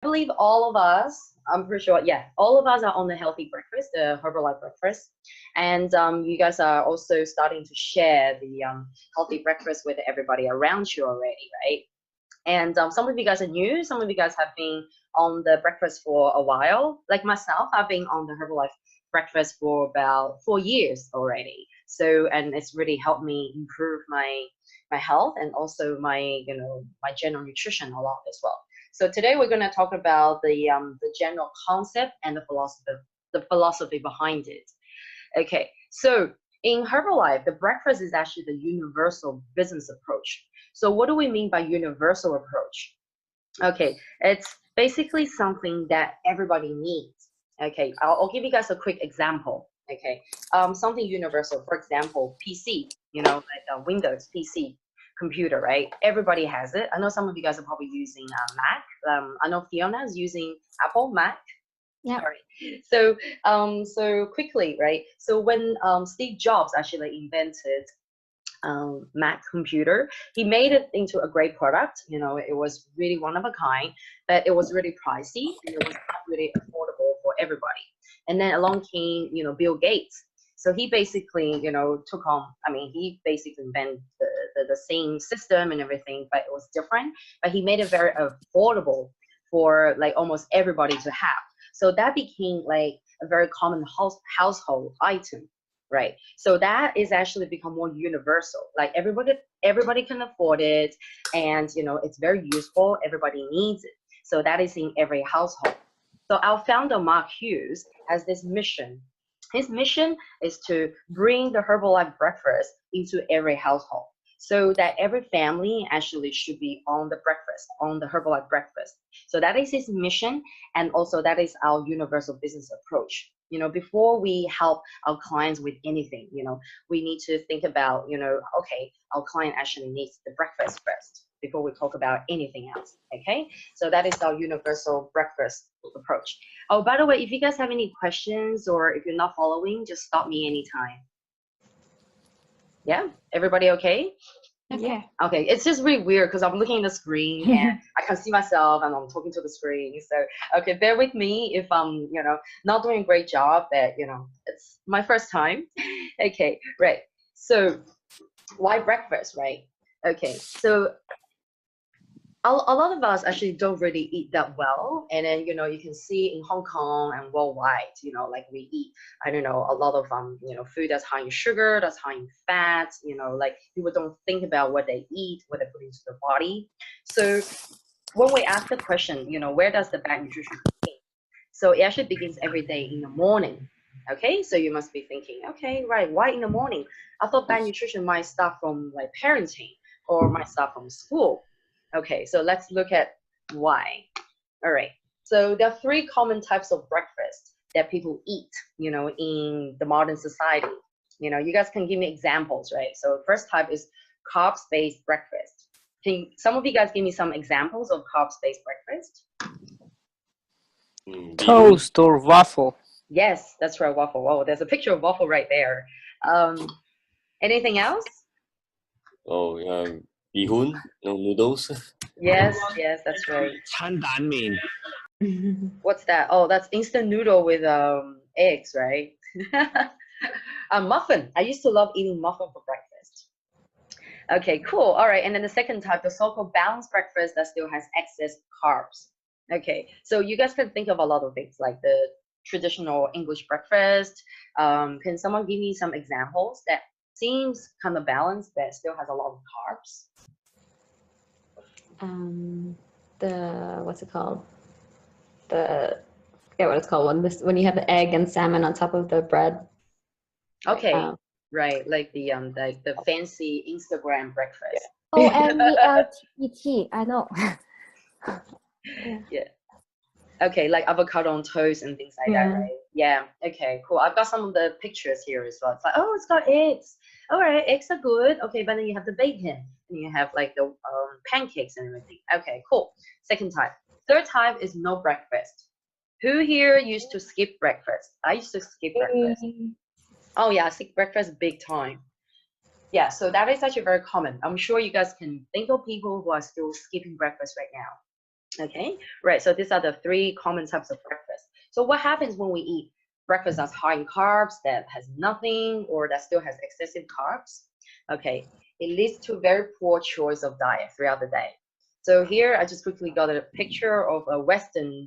believe all of us, I'm pretty sure, yeah, all of us are on the healthy breakfast, the Herbalife breakfast. And you guys are also starting to share the healthy breakfast with everybody around you already, right? And some of you guys are new, some of you guys have been on the breakfast for a while. Like myself, I've been on the Herbalife breakfast for about 4 years already. So, and it's really helped me improve my health and also my, my general nutrition a lot as well. So today we're going to talk about the general concept and the philosophy behind it. Okay, so in Herbalife, the breakfast is actually the universal business approach. So what do we mean by universal approach? Okay, it's basically something that everybody needs. Okay, I'll give you guys a quick example. Okay, something universal, for example, PC, like a Windows PC computer, right? Everybody has it. I know some of you guys are probably using Mac. I know Fiona is using Apple Mac. Yeah. All right. So quickly, right? So when Steve Jobs actually invented Mac computer, he made it into a great product. It was really one of a kind, but it was really pricey and it was not really affordable for everybody. And then along came, Bill Gates. So he basically, took on, he basically invented the same system and everything, but it was different. But he made it very affordable for like almost everybody to have. So that became like a very common household item, right? So that is actually become more universal. Like everybody can afford it, and it's very useful. Everybody needs it. So that is in every household. So our founder Mark Hughes has this mission. His mission is to bring the Herbalife breakfast into every household, so that every family actually should be on the Herbalife breakfast. So that is his mission, and also that is our universal business approach. Before we help our clients with anything, we need to think about, okay, our client actually needs the breakfast first before we talk about anything else. Okay, so that is our universal breakfast approach. Oh, by the way, if you guys have any questions or if you're not following, just stop me anytime. Yeah, everybody okay? Okay. Okay, it's just really weird because I'm looking at the screen and I can see myself and I'm talking to the screen. So, okay, bear with me if I'm, not doing a great job, but, it's my first time. Okay, right. So, why breakfast, right? Okay, so a lot of us actually don't really eat that well, and then you can see in Hong Kong and worldwide, like we eat, I don't know, a lot of food that's high in sugar, that's high in fat, like people don't think about what they eat, what they put into their body. So when we ask the question, where does the bad nutrition begin? So it actually begins every day in the morning. Okay, so you must be thinking, okay, right, why in the morning? I thought bad nutrition might start from like parenting or might start from school. Okay, so let's look at why. All right, so there are three common types of breakfast that people eat, in the modern society. You guys can give me examples, right? So first type is carbs-based breakfast. Can some of you guys give me some examples of carbs-based breakfast? Toast or waffle. Yes, that's right, waffle. Oh, there's a picture of waffle right there. Anything else? Oh, bihun, noodles. Yes, that's right. 餐蛋面. What's that? Oh, that's instant noodle with eggs, right? A muffin. I used to love eating muffin for breakfast. Okay, cool. All right, and then the second type, the so-called balanced breakfast that still has excess carbs. Okay, so you guys can think of a lot of things like the traditional English breakfast. Can someone give me some examples that seems kind of balanced but still has a lot of carbs? What's it called? What it's called when you have the egg and salmon on top of the bread. Okay, right, like the fancy Instagram breakfast. Oh, MELTT. I know. Yeah. Okay, like avocado on toast and things like that, right? Yeah. Okay, cool. I've got some of the pictures here as well. It's like, oh, it's got eggs. All right, eggs are good. Okay, but then you have the bacon and you have like the pancakes and everything. Okay, cool. Second type. Third type is no breakfast. Who here used to skip breakfast? I used to skip breakfast. Oh yeah, I skip breakfast big time. Yeah, so that is actually very common. I'm sure you guys can think of people who are still skipping breakfast right now. Okay, right. So these are the three common types of breakfast. So what happens when we eat breakfast that's high in carbs, that has nothing, or that still has excessive carbs? Okay, it leads to very poor choice of diet throughout the day. So here I just quickly got a picture of a Western,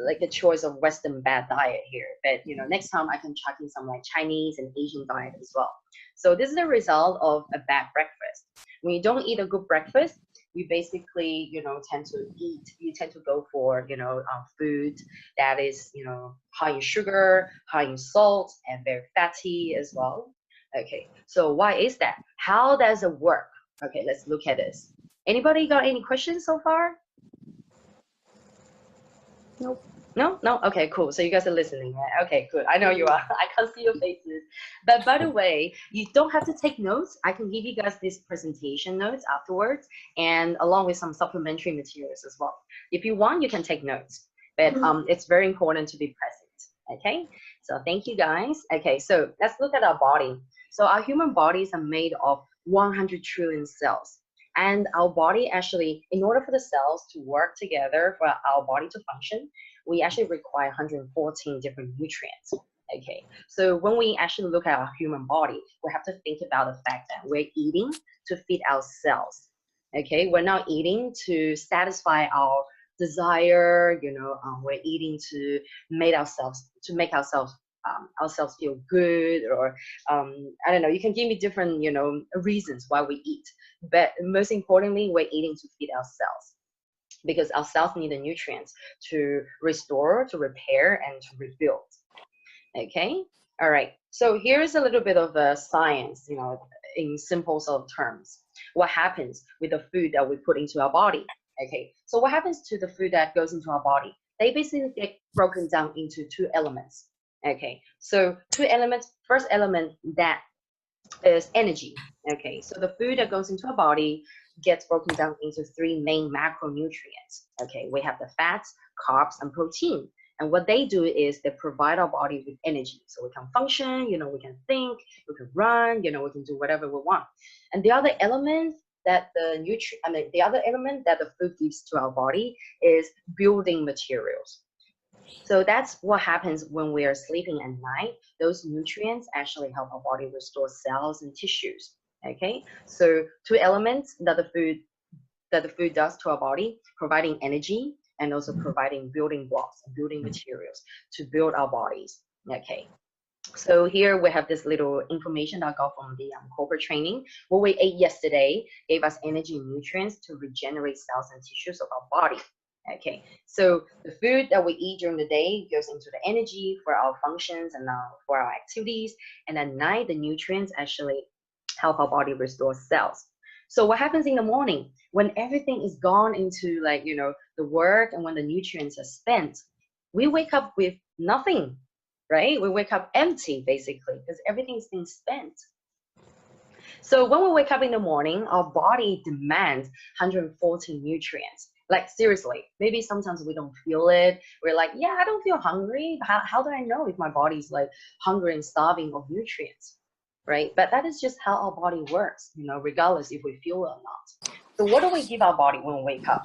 like a choice of Western bad diet here. But next time I can chuck in some like Chinese and Asian diet as well. So this is the result of a bad breakfast. When you don't eat a good breakfast, you basically you tend to go for food that is high in sugar, high in salt, and very fatty as well. Okay, so why is that? How does it work? Okay, let's look at this. Anybody got any questions so far? Nope. No? Okay, cool. So you guys are listening, right? Okay, good. I know you are. I can't see your faces. But by the way, you don't have to take notes. I can give you guys these presentation notes afterwards and along with some supplementary materials as well. If you want, you can take notes. But it's very important to be present. Okay? So thank you guys. Okay, so let's look at our body. So our human bodies are made of 100 trillion cells. And our body actually, in order for the cells to work together, for our body to function, we actually require 114 different nutrients. Okay, so when we actually look at our human body, we have to think about the fact that we're eating to feed our cells. Okay, we're not eating to satisfy our desire. We're eating to make ourselves ourselves feel good, or I don't know. You can give me different reasons why we eat, but most importantly, we're eating to feed our cells, because our cells need the nutrients to restore, to repair, and to rebuild. Okay, all right. So here's a little bit of a science, in simple sort of terms. What happens with the food that we put into our body? Okay, so what happens to the food that goes into our body? They basically get broken down into two elements. Okay, so two elements. First element that is energy. Okay, so the food that goes into our body gets broken down into three main macronutrients. Okay, we have the fats, carbs, and protein. And what they do is they provide our body with energy, so we can function. We can think, we can run. We can do whatever we want. And the other element that the other element that the food gives to our body is building materials. So that's what happens when we are sleeping at night. Those nutrients actually help our body restore cells and tissues. Okay, so two elements that the food does to our body: providing energy and also providing building blocks and building materials to build our bodies. Okay, so here we have this little information that I got from the corporate training. What we ate yesterday gave us energy and nutrients to regenerate cells and tissues of our body. Okay, so the food that we eat during the day goes into the energy for our functions and for our activities, and at night the nutrients actually help our body restore cells. So what happens in the morning when everything is gone into the work, and when the nutrients are spent? We wake up with nothing, right? We wake up empty basically because everything's been spent. So when we wake up in the morning, our body demands 140 nutrients. Like seriously, maybe sometimes we don't feel it. We're like, yeah, I don't feel hungry. How do I know if my body's like hungry and starving of nutrients, right? But that is just how our body works, regardless if we feel it or not. So what do we give our body when we wake up?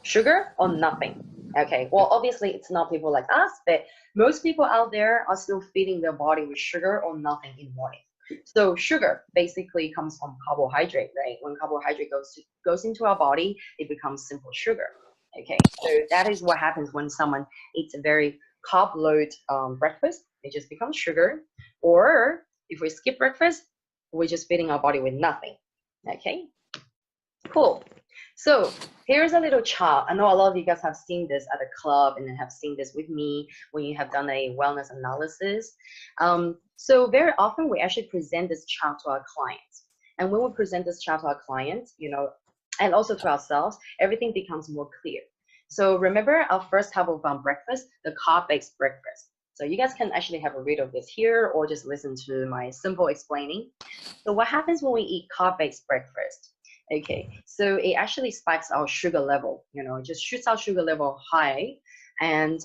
Sugar or nothing? Okay, well, obviously it's not people like us, but most people out there are still feeding their body with sugar or nothing in the morning. So sugar basically comes from carbohydrate, right? When carbohydrate goes into our body, it becomes simple sugar. Okay, so that is what happens when someone eats a very carb load breakfast. It just becomes sugar. Or if we skip breakfast, we're just feeding our body with nothing. Okay, cool. So here's a little chart. I know a lot of you guys have seen this at a club and have seen this with me when you have done a wellness analysis. So very often we actually present this chart to our clients. And when we present this chart to our clients, and also to ourselves, everything becomes more clear. So remember our first type of breakfast, the carb-based breakfast. So you guys can actually have a read of this here or just listen to my simple explaining. So what happens when we eat carb-based breakfast? Okay, so it actually spikes our sugar level, it just shoots our sugar level high, and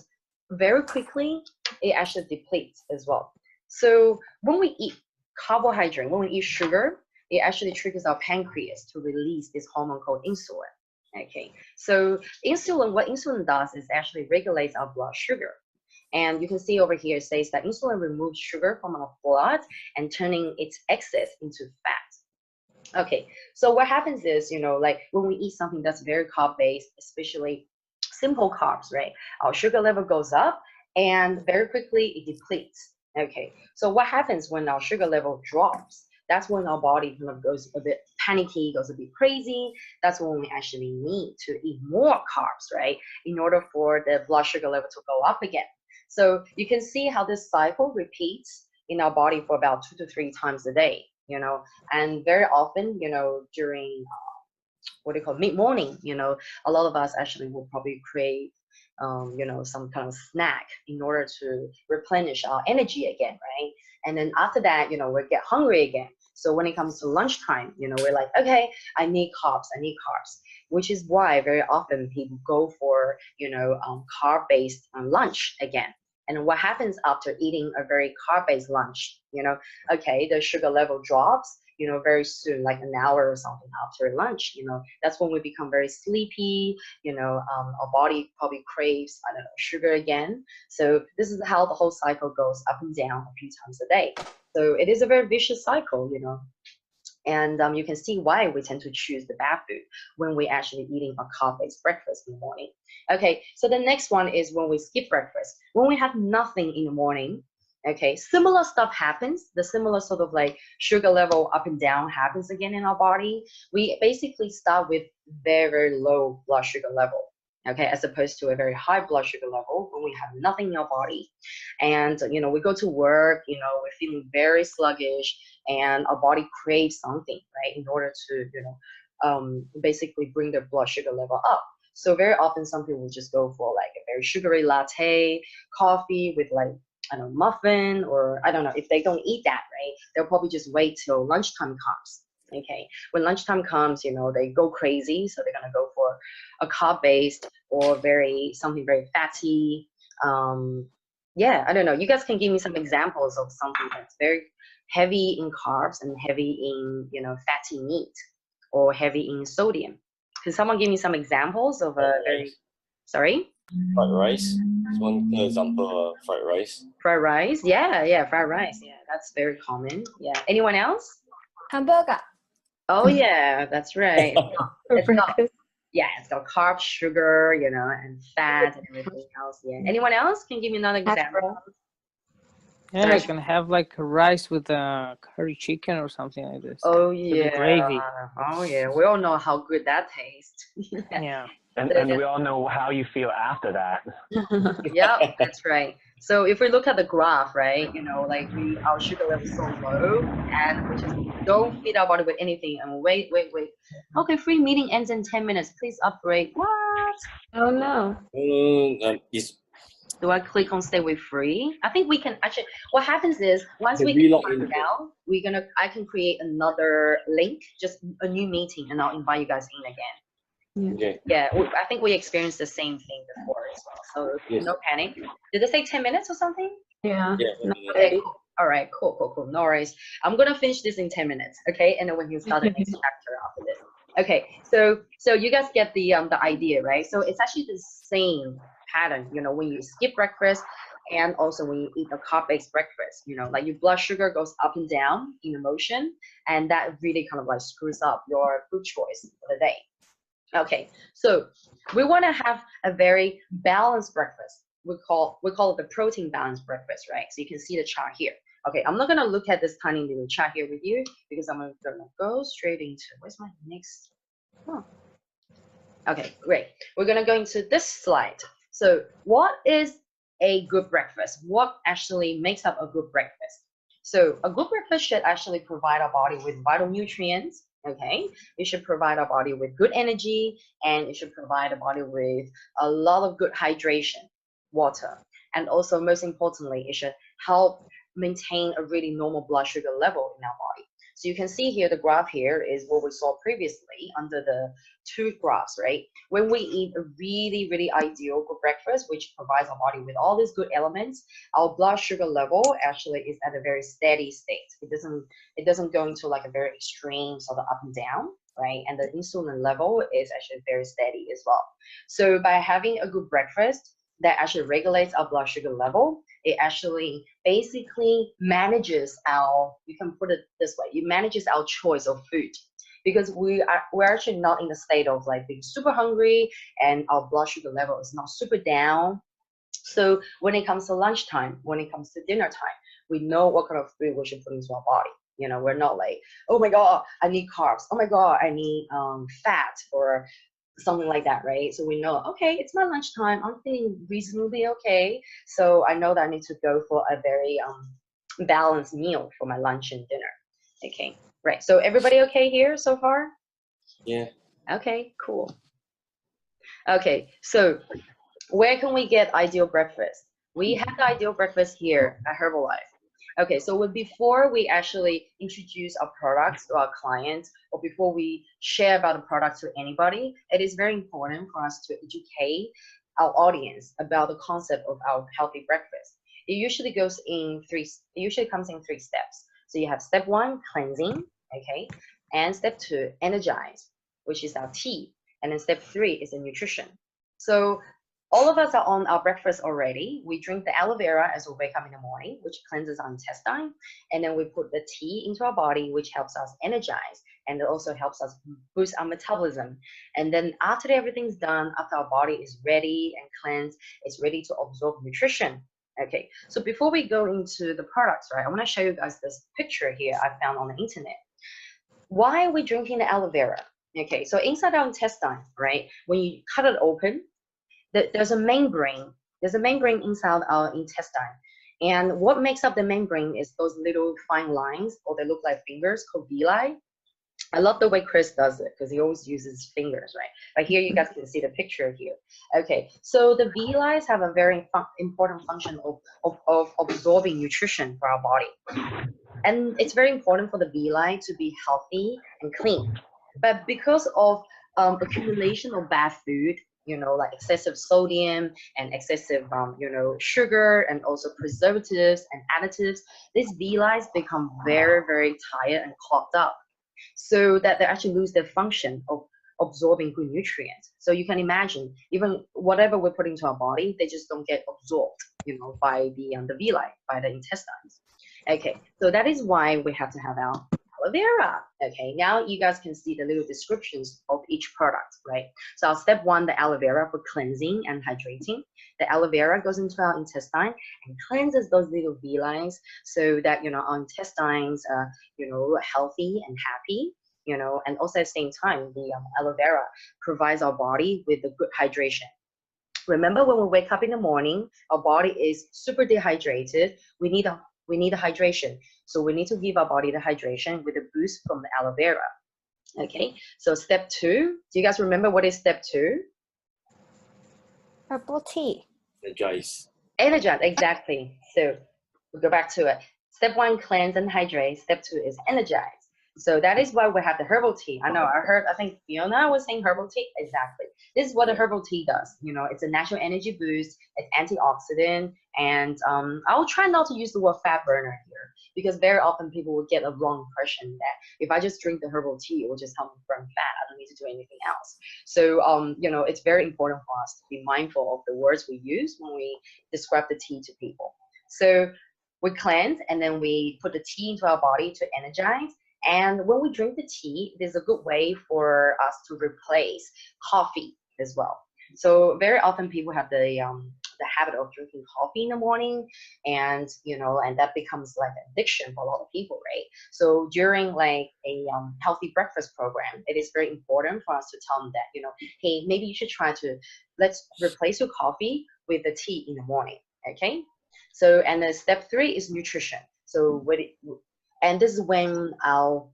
very quickly it actually depletes as well. So when we eat carbohydrate, when we eat sugar, it actually triggers our pancreas to release this hormone called insulin. Okay, so insulin, what insulin does is actually regulates our blood sugar. And you can see over here, it says that insulin removes sugar from our blood and turning its excess into fat. Okay, so what happens is, like when we eat something that's very carb-based, especially simple carbs, right? Our sugar level goes up and very quickly it depletes. Okay, so what happens when our sugar level drops? That's when our body kind of goes a bit panicky, goes a bit crazy. That's when we actually need to eat more carbs, right? In order for the blood sugar level to go up again. So you can see how this cycle repeats in our body for about 2 to 3 times a day, and very often, during what do you call mid-morning, a lot of us actually will probably crave some kind of snack in order to replenish our energy again, right? And then after that, we get hungry again. So when it comes to lunchtime, we're like, okay, I need carbs, which is why very often people go for, carb-based lunch again. And what happens after eating a very carb-based lunch, okay, the sugar level drops, very soon, like an hour or something after lunch, that's when we become very sleepy, our body probably craves, I don't know, sugar again. So this is how the whole cycle goes up and down a few times a day. So it is a very vicious cycle, and you can see why we tend to choose the bad food when we're actually eating a carb-based breakfast in the morning. Okay, so the next one is when we skip breakfast. When we have nothing in the morning, okay, similar stuff happens. The similar sort of like sugar level up and down happens again in our body. We basically start with very, very low blood sugar level, okay, as opposed to a very high blood sugar level when we have nothing in our body. And, we go to work, we're feeling very sluggish and our body craves something, right, in order to, basically bring their blood sugar level up. So very often some people will just go for like a very sugary latte, coffee with like, I don't know, muffin, or I don't know, if they don't eat that, right, they'll probably just wait till lunchtime comes. Okay, when lunchtime comes, they go crazy, so they're gonna go for a carb-based or something very fatty. Yeah, I don't know. You guys can give me some examples of something that's very heavy in carbs and heavy in, fatty meat or heavy in sodium. Can someone give me some examples of a very, sorry? Fried rice is one clear example of fried rice. Fried rice? Yeah, fried rice. Yeah, that's very common. Yeah. Anyone else? Hamburger. Oh yeah, that's right. For It's got, breakfast. yeah, it's got carbs, sugar, and fat and everything else. Yeah. Anyone else can give me another example? Yeah, Sorry. you can have like rice with curry chicken or something like this. Oh With the yeah. gravy. Oh yeah. We all know how good that tastes. Yeah. And we all know how you feel after that. Yep, that's right. So if we look at the graph, right, like our sugar level is so low and we just don't feed our body with anything and wait. Okay, free meeting ends in 10 minutes. Please upgrade. What? Oh no. It's Do I click on stay with free? I think we can actually, what happens is once the we get relog timed in. down, I can create another link, just a new meeting, and I'll invite you guys in again. Okay. Yeah, I think we experienced the same thing before as well. So Yes. no panic. Did they say 10 minutes or something? Yeah. Yeah. Okay, cool. All right, cool. No worries. I'm gonna finish this in 10 minutes, okay? And then we can start the next chapter after this. Okay, so you guys get the idea, right? So it's actually the same pattern, when you skip breakfast and also when you eat a carb-based breakfast, like your blood sugar goes up and down in emotion, and that really kind of like screws up your food choice for the day. Okay, so we want to have a very balanced breakfast. We call it the protein balanced breakfast, right? So you can see the chart here. Okay, I'm not gonna look at this tiny little chart here with you because I'm gonna go straight into, where's my next? Oh. Okay, great. We're gonna go into this slide. So what is a good breakfast? What actually makes up a good breakfast? So a good breakfast should actually provide our body with vital nutrients. Okay, it should provide our body with good energy, and it should provide our body with a lot of good hydration, water, and also most importantly, it should help maintain a really normal blood sugar level in our body. So you can see here, the graph here is what we saw previously under the two graphs, right? When we eat a really, really ideal good breakfast, which provides our body with all these good elements, our blood sugar level actually is at a very steady state. It doesn't go into like a very extreme sort of up and down. right? And the insulin level is actually very steady as well. So by having a good breakfast that actually regulates our blood sugar level, it actually basically manages you can put it this way, it manages our choice of food. Because we're actually not in the state of like being super hungry and our blood sugar level is not super down. So when it comes to lunchtime, when it comes to dinner time, we know what kind of food we should put into our body. You know, we're not like, oh my God, I need carbs. Oh my God, I need fat or something like that, right? So we know, okay, it's my lunchtime. I'm feeling reasonably okay. So I know that I need to go for a very balanced meal for my lunch and dinner. Okay, right. So everybody okay here so far? Yeah. Okay, cool. Okay, so where can we get ideal breakfast? We have the ideal breakfast here at Herbalife. Okay, so before we actually introduce our products to our clients or before we share about the product to anybody, it is very important for us to educate our audience about the concept of our healthy breakfast. It usually comes in 3 steps. So you have step 1, cleansing, okay, and step 2, energize, which is our tea, and then step 3 is the nutrition. So all of us are on our breakfast already. We drink the aloe vera as we wake up in the morning, which cleanses our intestine. And then we put the tea into our body, which helps us energize. And it also helps us boost our metabolism. And then after everything's done, after our body is ready and cleansed, it's ready to absorb nutrition. Okay, so before we go into the products, right, I want to show you guys this picture here I found on the internet. Why are we drinking the aloe vera? Okay, so inside our intestine, right, when you cut it open, there's a membrane. There's a membrane inside our intestine. And what makes up the membrane is those little fine lines, or they look like fingers, called villi. I love the way Chris does it because he always uses fingers, right? But here you guys can see the picture here. Okay, so the villi have a very important function of absorbing nutrition for our body. And it's very important for the villi to be healthy and clean. But because of accumulation of bad food, you know, like excessive sodium and excessive, sugar and also preservatives and additives, these villi become very, very tired and clogged up, so that they actually lose their function of absorbing good nutrients. So you can imagine, even whatever we're putting into our body, they just don't get absorbed, by the villi, by the intestines. Okay, so that is why we have to have our aloe vera. Okay, now you guys can see the little descriptions of each product, right? So our step 1, the aloe vera for cleansing and hydrating. The aloe vera goes into our intestine and cleanses those little villi so that, our intestines are, healthy and happy, and also at the same time, the aloe vera provides our body with a good hydration. Remember, when we wake up in the morning, our body is super dehydrated. We need a hydration. So we need to give our body the hydration with a boost from the aloe vera. Okay, so step 2, do you guys remember what is step 2? Herbal tea. Energize. Energize, exactly. So we'll go back to it. Step 1, cleanse and hydrate. Step 2 is energize. So that is why we have the herbal tea. I think Fiona was saying herbal tea. Exactly. This is what a herbal tea does. It's a natural energy boost. It's antioxidant. And I will try not to use the word fat burner here, because very often people will get a wrong impression that if I just drink the herbal tea, it will just help me burn fat. I don't need to do anything else. So, it's very important for us to be mindful of the words we use when we describe the tea to people. So we cleanse, and then we put the tea into our body to energize. And when we drink the tea, it is a good way for us to replace coffee as well. So very often people have the habit of drinking coffee in the morning, and and that becomes like an addiction for a lot of people, right? So during like a healthy breakfast program, it is very important for us to tell them that, hey, maybe you should try to let's replace your coffee with the tea in the morning. Okay. So, and then step 3 is nutrition. So and this is when our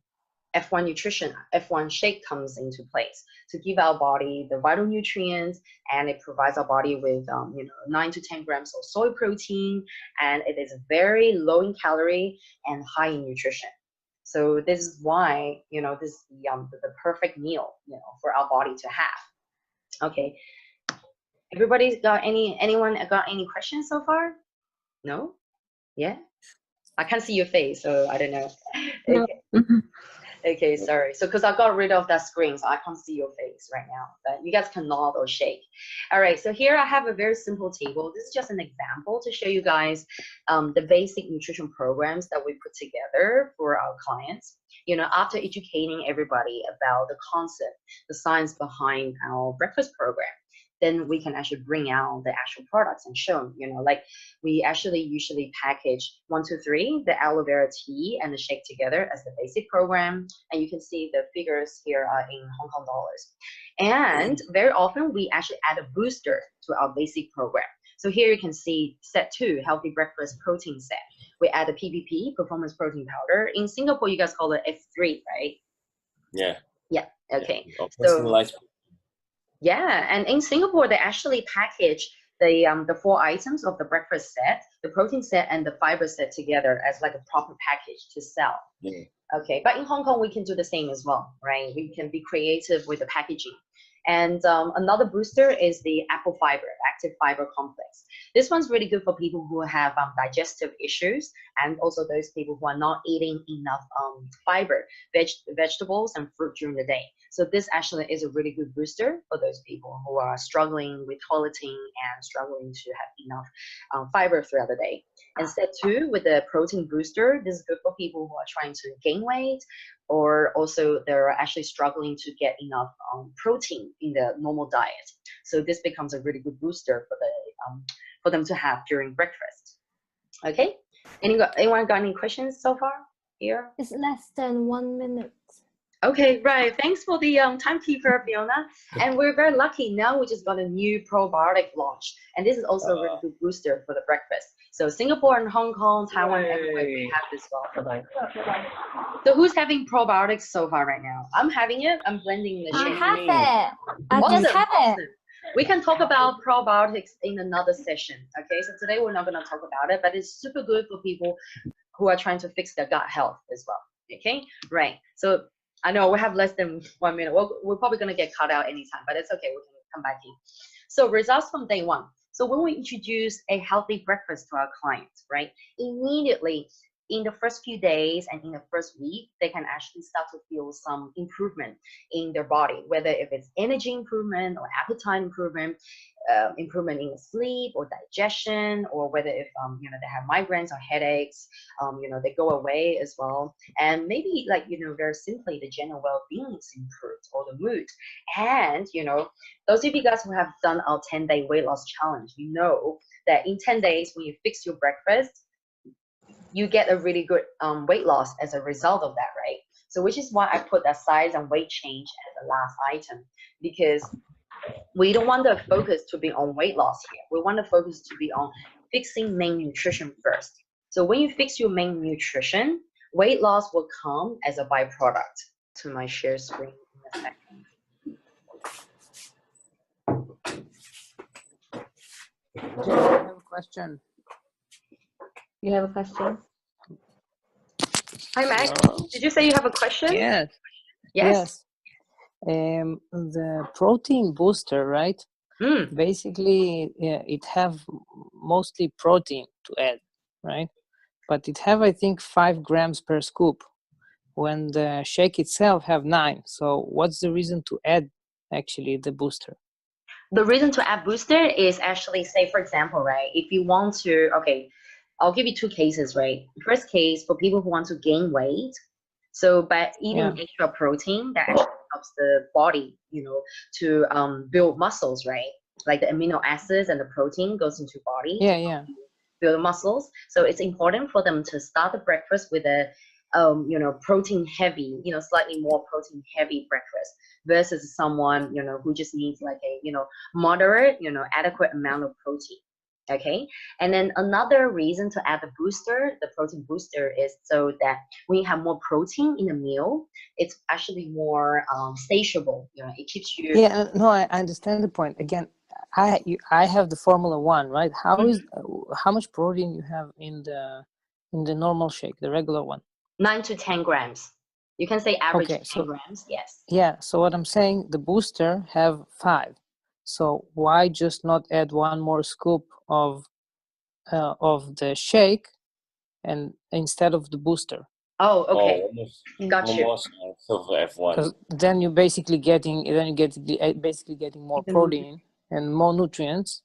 F1 nutrition, F1 shake comes into place to give our body the vital nutrients, and it provides our body with 9 to 10 grams of soy protein, and it is very low in calorie and high in nutrition. So this is why this is the perfect meal for our body to have. Okay, anyone got any questions so far? No? Yeah. I can't see your face, so I don't know. No. Okay. Okay, sorry. So because I got rid of that screen, so I can't see your face right now, but you guys can nod or shake. All right, so here I have a very simple table. This is just an example to show you guys the basic nutrition programs that we put together for our clients. You know, after educating everybody about the concept, the science behind our breakfast program, then we can actually bring out the actual products and show them, you know, like we actually usually package 1, 2, 3, the aloe vera tea and the shake together as the basic program. And you can see the figures here are in Hong Kong dollars. And very often we actually add a booster to our basic program. So here you can see set 2, healthy breakfast protein set. We add a PPP, performance protein powder. In Singapore, you guys call it F3, right? Yeah. Yeah, okay. Yeah. Or So personalized. yeah, and in Singapore, they actually package the 4 items of the breakfast set, the protein set, and the fiber set together as like a proper package to sell. Yeah. Okay, but in Hong Kong, we can do the same as well, right? We can be creative with the packaging. And another booster is the apple fiber, active fiber complex. This one's really good for people who have digestive issues and also those people who are not eating enough fiber, vegetables and fruit during the day. So this actually is a really good booster for those people who are struggling with toileting and struggling to have enough fiber throughout the day. And step 2 with the protein booster, this is good for people who are trying to gain weight or also they're actually struggling to get enough protein in the normal diet. So this becomes a really good booster for them to have during breakfast. Okay, anyone got any questions so far here? It's less than 1 minute. Okay, right. Thanks for the timekeeper, Fiona. And we're very lucky now. We just got a new probiotic launch, and this is also a really good booster for the breakfast. So Singapore and Hong Kong, Taiwan, everywhere we have this well. Bye-bye. So who's having probiotics so far right now? I'm having it. I'm blending the I shake. have it. I Awesome, just have awesome. it. We can talk about probiotics in another session. Okay, so today we're not going to talk about it, but it's super good for people who are trying to fix their gut health as well. Okay, right. So I know we have less than 1 minute. We're probably going to get cut out anytime, but it's okay. We can come back in. So results from day 1. So when we introduce a healthy breakfast to our clients, right, immediately in the first few days and in the first week, they can actually start to feel some improvement in their body, whether if it's energy improvement or appetite improvement, improvement in sleep or digestion, or whether if you know, they have migraines or headaches, you know, they go away as well. And maybe like, you know, very simply the general well-being is improved or the mood. And you know, those of you guys who have done our 10-day weight loss challenge, you know that in 10 days when you fix your breakfast, you get a really good weight loss as a result of that, right? So which is why I put that size and weight change as the last item, because we don't want the focus to be on weight loss here. We want the focus to be on fixing main nutrition first. So when you fix your main nutrition, weight loss will come as a byproduct. To my share screen in a second. I have a question. You have a question? Hi, Mac. Hello? Did you say you have a question? Yes. Yes. The protein booster, right? Mm. Basically, it have mostly protein to add, right? But it have, I think, 5 grams per scoop, when the shake itself have 9. So what's the reason to add actually the booster? The reason to add booster is actually, say for example, right, if you want to, okay, I'll give you 2 cases, right? First case, for people who want to gain weight, so by eating extra protein, that actually helps the body, you know, to build muscles, right? Like the amino acids and the protein goes into body Yeah. to build muscles. So it's important for them to start the breakfast with a you know, protein heavy, you know, slightly more protein heavy breakfast versus someone, you know, who just needs like a, you know, moderate, you know, adequate amount of protein. Okay, and then another reason to add the booster, the protein booster, is so that when you have more protein in a meal, it's actually more satiable. You know, it keeps you. Yeah, no, I understand the point. Again, I have the Formula 1, right? How much protein you have in the normal shake, the regular one? 9 to 10 grams. You can say average Okay, 10 grams. Yes. Yeah, so what I'm saying, the booster have 5. So why just not add 1 more scoop of the shake and instead of the booster? Oh, or okay. Got you. almost for F1. Because then you're basically getting, basically getting more Even- protein and more nutrients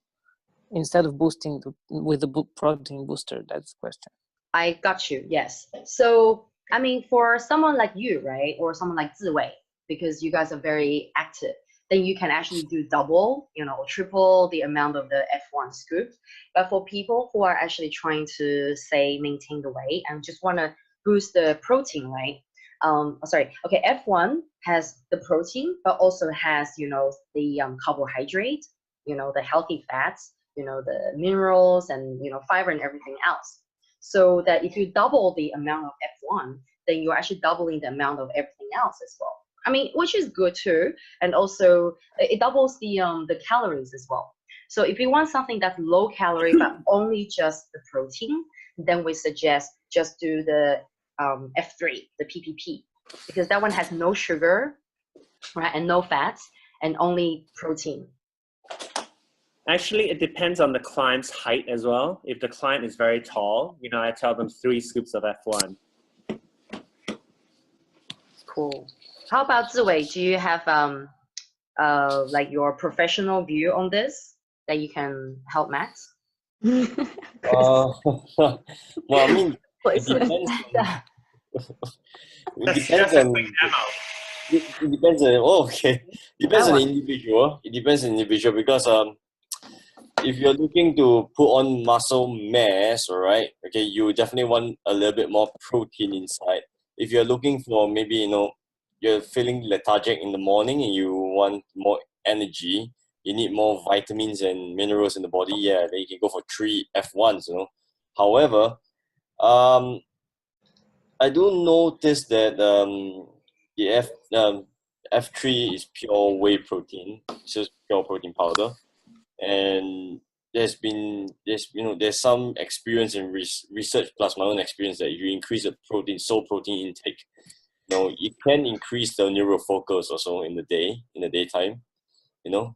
instead of boosting with the protein booster. That's the question. I got you. Yes. So, I mean, for someone like you, right, or someone like Ziwei, because you guys are very active, then you can actually do double, or triple the amount of the F1 scoop. But for people who are actually trying to, say, maintain the weight and just want to boost the protein, right? Sorry. Okay, F1 has the protein, but also has, the carbohydrate, the healthy fats, the minerals and, fiber and everything else. So that if you double the amount of F1, then you're actually doubling the amount of everything else as well. I mean, which is good too, and also it doubles the calories as well. So if you want something that's low calorie but only just the protein, then we suggest just do the F3, the PPP, because that one has no sugar, right, and no fats, and only protein. Actually, it depends on the client's height as well. If the client is very tall, I tell them 3 scoops of F1. Cool. How about Ziwei? Do you have like your professional view on this that you can help Max? Well, I mean, it depends. It depends on. It depends on. Oh, okay. Depends on the individual. It depends on the individual because if you're looking to put on muscle mass, all right, okay, you definitely want a little bit more protein inside. If you're looking for maybe you're feeling lethargic in the morning and you want more energy, you need more vitamins and minerals in the body, yeah, then you can go for 3 F1s, However, I do notice that the F3 is pure whey protein, it's just pure protein powder, and there's some experience in research plus my own experience that if you increase the protein intake, it can increase the neural focus also in the daytime,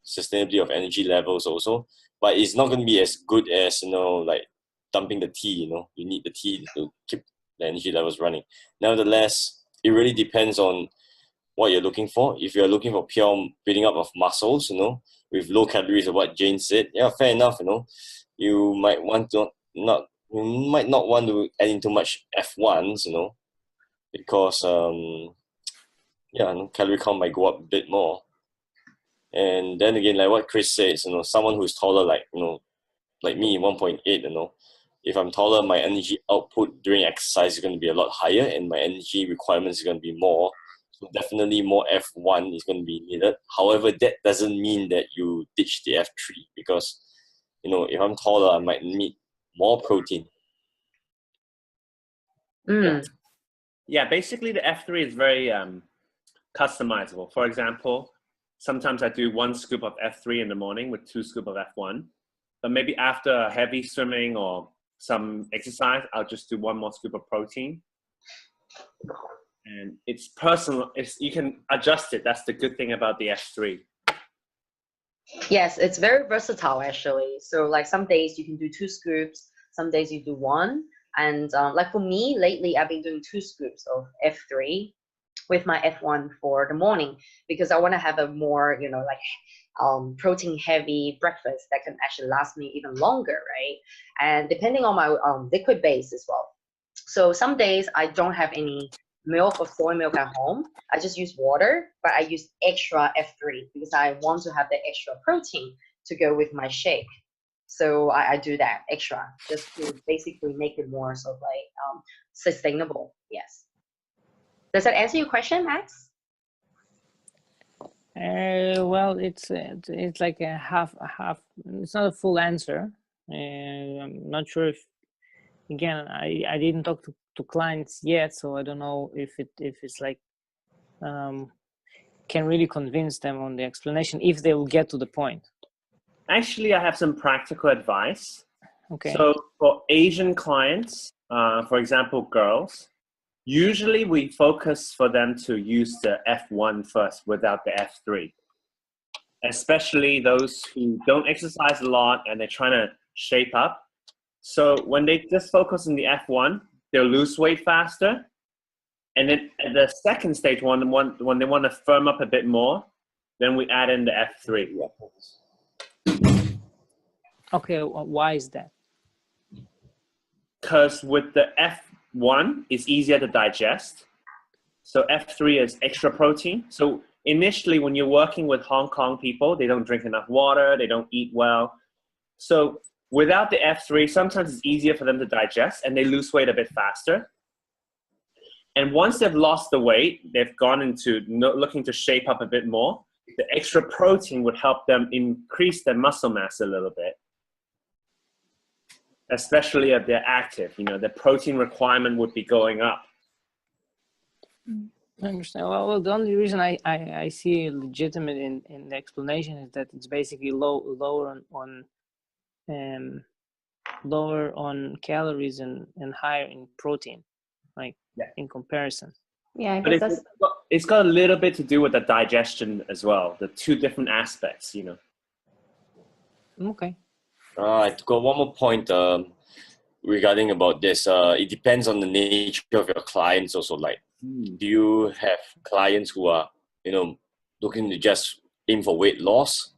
sustainability of energy levels also, but it's not going to be as good as like dumping the tea. You need the tea to keep the energy levels running. Nevertheless, it really depends on what you're looking for. If you're looking for pure building up of muscles, with low calories, of what Jane said, yeah, fair enough. You might not want to add in too much F1s, because calorie count might go up a bit more. And then again, like what Chris says, someone who's taller, like me, 1.8, if I'm taller, my energy output during exercise is going to be a lot higher and my energy requirements is going to be more. So definitely more F1 is going to be needed. However, that doesn't mean that you ditch the F3 because, if I'm taller, I might need more protein. Yeah, basically the F3 is very customizable. For example, sometimes I do 1 scoop of F3 in the morning with 2 scoops of F1. But maybe after heavy swimming or some exercise, I'll just do 1 more scoop of protein. And it's personal. You can adjust it. That's the good thing about the F3. Yes, it's very versatile actually. So like some days you can do 2 scoops, some days you do 1. And like for me, lately I've been doing 2 scoops of F3 with my F1 for the morning because I want to have a more, protein heavy breakfast that can actually last me even longer, right? And depending on my liquid base as well. So some days I don't have any milk or soy milk at home. I just use water, but I use extra F3 because I want to have the extra protein to go with my shake. So I do that extra just to basically make it more sort of like sustainable. Yes. Does that answer your question, Max? Well, it's like a half. It's not a full answer. I'm not sure if, again, I didn't talk to clients yet, so I don't know if it's like can really convince them on the explanation if they will get to the point. Actually, I have some practical advice. Okay. So for Asian clients, for example, girls, usually we focus for them to use the F1 first without the F3. Especially those who don't exercise a lot and they're trying to shape up. So when they just focus on the F1, they'll lose weight faster And then at the second stage, when they want to firm up a bit more, then we add in the F3. Okay, why is that? Because with the F1, it's easier to digest. So F3 is extra protein. So initially, when you're working with Hong Kong people, they don't drink enough water, they don't eat well. So without the F3, sometimes it's easier for them to digest and they lose weight a bit faster. And once they've lost the weight, they've gone into looking to shape up a bit more. The extra protein would help them increase their muscle mass a little bit, especially if they're active. You know, the protein requirement would be going up. I understand. Well, the only reason I see legitimate in the explanation is that it's basically lower on calories and higher in protein, like in comparison. Yeah, I But guess it's got a little bit to do with the digestion as well, the two different aspects, you know. Okay. I got one more point regarding about this. It depends on the nature of your clients also. Like, do you have clients who are, looking to just aim for weight loss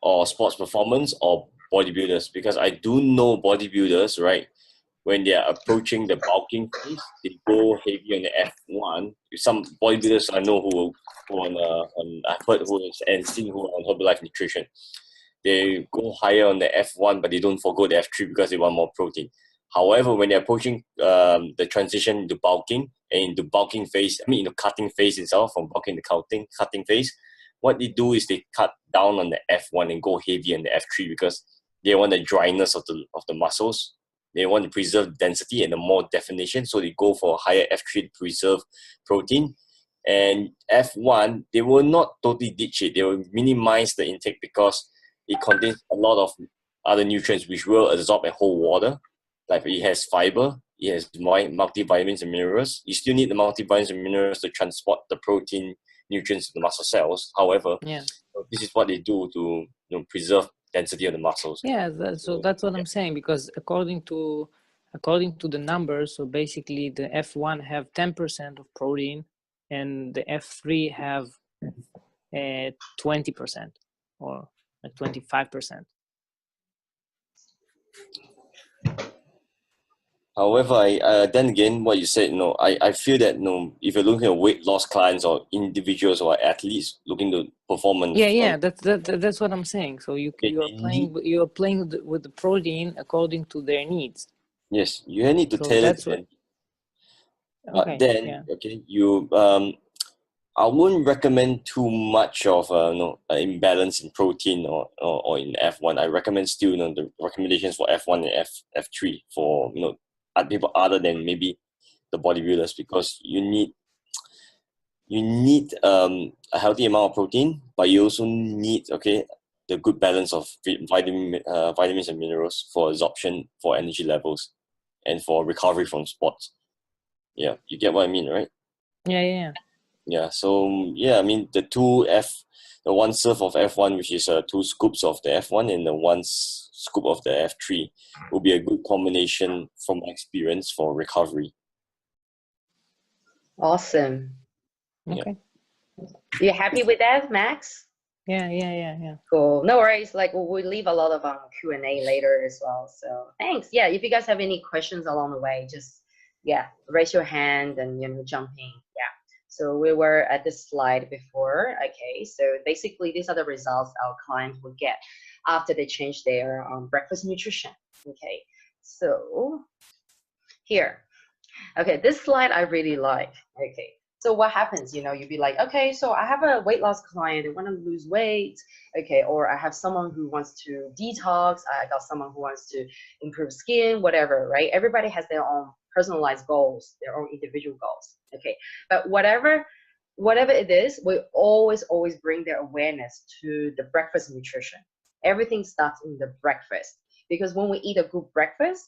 or sports performance or bodybuilders? Because I do know bodybuilders, right? When they are approaching the bulking phase, they go heavy on the F1. Some bodybuilders I know who I've heard and seen who are on Herbalife nutrition. They go higher on the F1, but they don't forgo the F3 because they want more protein. However, when they're approaching the transition into bulking and into bulking phase, in the cutting phase itself, from bulking to cutting phase, what they do is they cut down on the F1 and go heavy on the F3 because they want the dryness of the muscles. They want to preserve density and the more definition, so they go for a higher F3 to preserve protein. And F1, they will not totally ditch it. They will minimize the intake because it contains a lot of other nutrients which will absorb and hold water. Like it has fiber, it has multivitamins and minerals. You still need the multivitamins and minerals to transport the protein nutrients to the muscle cells. However, this is what they do to preserve density of the muscles. Yeah, so that's what I'm saying, because according to the numbers, so basically the F1 have 10% of protein and the F3 have 20% or like 25%. However, then again, what you said, I feel that if you're looking at weight loss clients or individuals or athletes looking to perform, that's what I'm saying. So you're playing with the protein according to their needs. Yes, you need to tailor it. But then, you I wouldn't recommend too much of an imbalance in protein or in F1. I recommend still the recommendations for F1 and F3 for people other than maybe the bodybuilders, because you need a healthy amount of protein, but you also need the good balance of vitamins and minerals for absorption, for energy levels, and for recovery from sports. Yeah, you get what I mean, right? Yeah, so the one serve of F1, which is 2 scoops of the F1 and the 1 scoop of the F3, will be a good combination from my experience for recovery. Awesome. Okay. You happy with that, Max? Yeah. Cool. No worries. Like we'll leave a lot of Q&A later as well. So thanks. Yeah, if you guys have any questions along the way, just raise your hand and jump in. Yeah. So we were at this slide before. Okay. So basically, these are the results our clients will get after they change their breakfast nutrition. Okay. So here. Okay, this slide I really like. Okay. So what happens, you'd be like, okay, so I have a weight loss client, they want to lose weight, okay, or I have someone who wants to detox, I got someone who wants to improve skin, whatever, right? Everybody has their own personalized goals, their own individual goals, okay? But whatever it is, we always bring their awareness to the breakfast nutrition. Everything starts in the breakfast, because when we eat a good breakfast,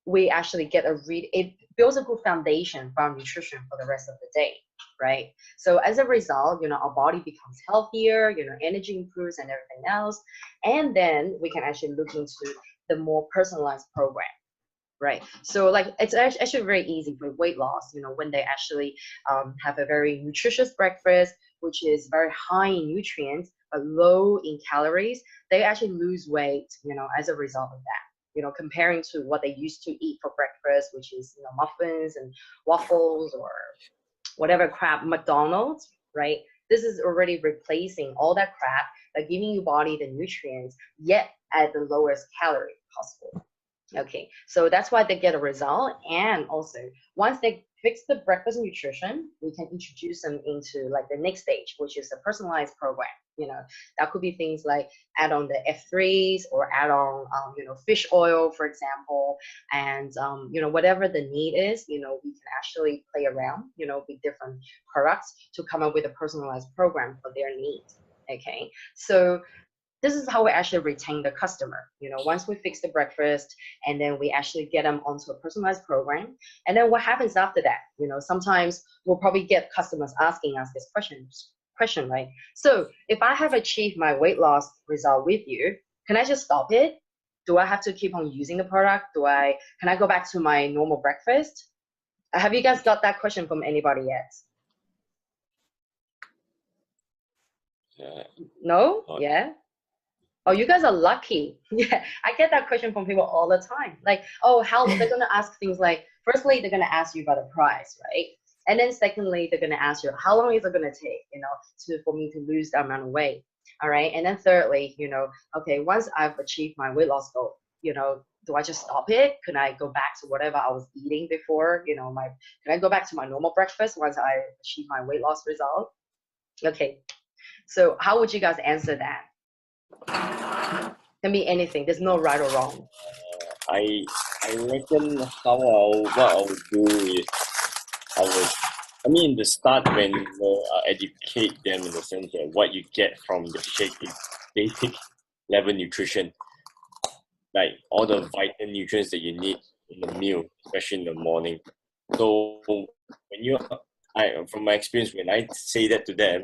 we actually get it builds a good foundation for our nutrition for the rest of the day, right? So as a result, our body becomes healthier, energy improves and everything else. And then we can actually look into the more personalized program. right? So like it's actually very easy for weight loss, you know, when they actually have a very nutritious breakfast, which is very high in nutrients but low in calories, they actually lose weight, you know, as a result of that. You know, comparing to what they used to eat for breakfast, which is, you know, muffins and waffles or whatever crap, McDonald's, right? This is already replacing all that crap by giving your body the nutrients, yet at the lowest calorie possible. Okay, so that's why they get a result. And also, once they fix the breakfast nutrition, we can introduce them into like the next stage, which is a personalized program. You know, that could be things like add on the F3s or add on, you know, fish oil, for example, and you know, whatever the need is, you know, we can actually play around, you know, with different products to come up with a personalized program for their needs. Okay, so this is how we actually retain the customer. You know, once we fix the breakfast and then we actually get them onto a personalized program. And then what happens after that? You know, sometimes we'll probably get customers asking us this question, right? So if I have achieved my weight loss result with you, can I just stop it? Do I have to keep on using the product? Can I go back to my normal breakfast? Have you guys got that question from anybody yet? No? Yeah? Oh, you guys are lucky. Yeah, I get that question from people all the time. Like, oh, how they're gonna ask things like, firstly, they're gonna ask you about the price, right? And then secondly, they're gonna ask you, how long is it gonna take, you know, for me to lose that amount of weight? All right. And then thirdly, you know, okay, once I've achieved my weight loss goal, you know, do I just stop it? Can I go back to whatever I was eating before? You know, can I go back to my normal breakfast once I achieve my weight loss result? Okay. So how would you guys answer that? Can be anything. There's no right or wrong. I reckon what I would do is I mean, in the start when you educate them in the sense that what you get from the shake is basic level nutrition, like all the vital nutrients that you need in the meal, especially in the morning. So when from my experience, when I say that to them,